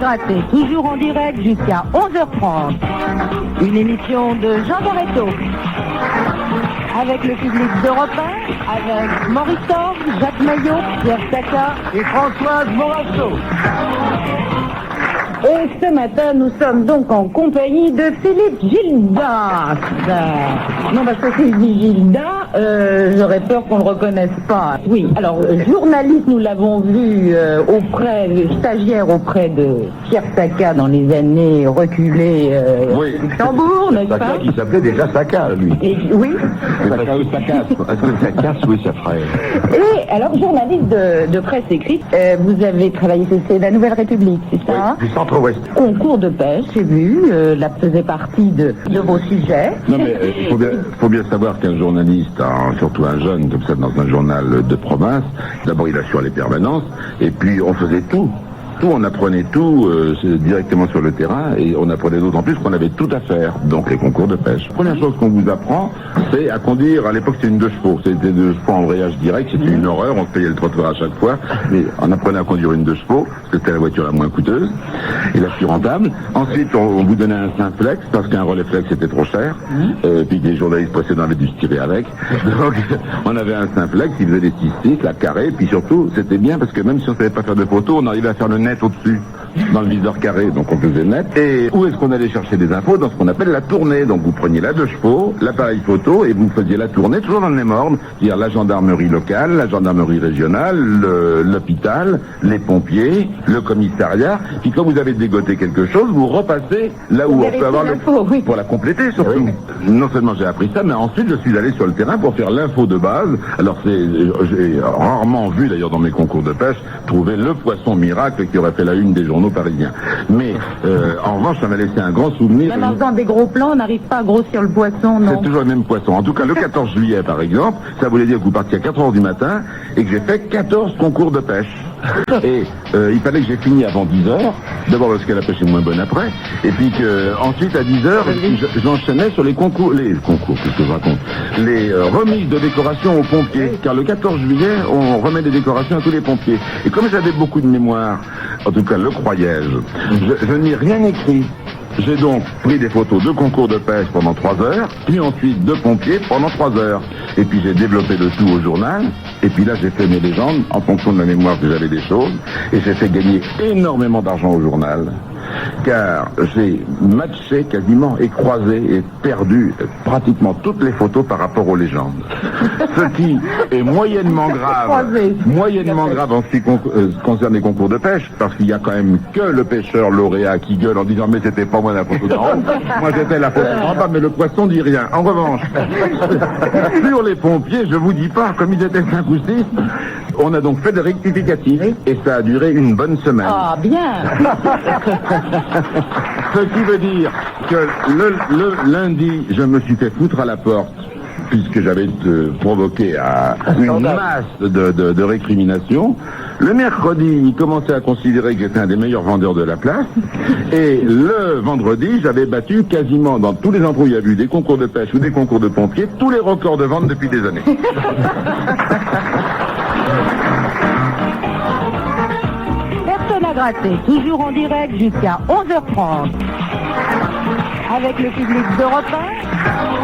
gratter, toujours en direct jusqu'à 11h30. Une émission de Jean Barreto. Avec le public d'Europe 1, avec Maurice Thorne, Jacques Maillot, Pierre Sacca et Françoise Morasso. Et ce matin, nous sommes donc en compagnie de Philippe Gildas. Non, parce que si je dis Gildas, j'aurais peur qu'on ne le reconnaisse pas. Oui, alors, journaliste, nous l'avons vu stagiaire auprès de Pierre Sacca dans les années reculées oui. Luxembourg, n'est-ce pas? Sacca qui s'appelait déjà Sacca, lui. Et, oui. Sacca ou Saccasse. Est-ce que Saccasse, oui, ça ferait. Et alors, journaliste de presse écrite, vous avez travaillé, c'est la Nouvelle République, c'est ça? Oui, du centre-ouest. Concours de pêche, j'ai vu, la faisait partie de vos sujets. Non mais faut bien savoir qu'un journaliste, surtout un jeune comme ça dans un journal de province, d'abord il assure les permanences, et puis on faisait tout. On apprenait tout directement sur le terrain, et on apprenait d'autant plus qu'on avait tout à faire, donc les concours de pêche. La première chose qu'on vous apprend, c'est à conduire. À l'époque c'était une 2 chevaux, c'était 2 chevaux en embrayage direct, c'était une horreur, on se payait le trottoir à chaque fois, mais on apprenait à conduire une 2 chevaux, parce que c'était la voiture la moins coûteuse et la plus rentable. Ensuite on vous donnait un Simplex, parce qu'un relais flex c'était trop cher, puis les journalistes précédents avaient dû se tirer avec, donc on avait un Simplex, il faisait des 6-6, la carré, puis surtout c'était bien parce que même si on savait pas faire de photos, on arrivait à faire le net au-dessus, dans le viseur carré, donc on faisait net. Et où est-ce qu'on allait chercher des infos? Dans ce qu'on appelle la tournée. Donc vous preniez la 2 chevaux, l'appareil photo, et vous faisiez la tournée, toujours dans le même ordre, c'est-à-dire la gendarmerie locale, la gendarmerie régionale, l'hôpital, les pompiers, le commissariat. Puis quand vous avez dégoté quelque chose, vous repassez là où on peut avoir l'info, oui. Pour la compléter surtout. Oui. Non seulement j'ai appris ça, mais ensuite je suis allé sur le terrain pour faire l'info de base. Alors j'ai rarement vu, d'ailleurs dans mes concours de pêche, trouver le poisson miracle qui aurait fait la une des journaux parisiens. Mais en revanche, ça m'a laissé un grand souvenir. Même en faisant des gros plans, on n'arrive pas à grossir le poisson, non? C'est toujours le même poisson. En tout cas, le 14 juillet, par exemple, ça voulait dire que vous partiez à 4 heures du matin et que j'ai fait 14 concours de pêche. Et il fallait que j'ai fini avant 10 heures. D'abord parce que la pêche est moins bonne après. Et puis que ensuite à 10 heures, j'enchaînais sur les concours, qu'est-ce que je raconte? Les remises de décoration aux pompiers. Car le 14 juillet, on remet des décorations à tous les pompiers. Et comme j'avais beaucoup de mémoire, en tout cas le croyais-je, je n'ai rien écrit. J'ai donc pris des photos de concours de pêche pendant 3 heures, puis ensuite de pompiers pendant 3 heures. Et puis j'ai développé le tout au journal, et puis là j'ai fait mes légendes en fonction de la mémoire que j'avais des choses, et j'ai fait gagner énormément d'argent au journal, car j'ai matché quasiment et croisé et perdu pratiquement toutes les photos par rapport aux légendes. Ce qui est moyennement grave en ce qui concerne les concours de pêche, parce qu'il y a quand même que le pêcheur lauréat qui gueule en disant mais c'était pas moi la photo d'en haut, moi j'étais la photo d'en bas, mais le poisson dit rien. En revanche, sur les pompiers, je vous dis pas, comme ils étaient 5 ou 6, on a donc fait des rectificatifs, et ça a duré une bonne semaine. Ah, bien. Ce qui veut dire que le lundi, je me suis fait foutre à la porte, puisque j'avais provoqué une masse de récriminations. Le mercredi, il commençait à considérer que j'étais un des meilleurs vendeurs de la place. Et le vendredi, j'avais battu quasiment dans tous les endroits où il y a eu des concours de pêche ou des concours de pompiers, tous les records de vente depuis des années. Personne à gratter, toujours en direct jusqu'à 11h30. Avec le public d'Europe 1.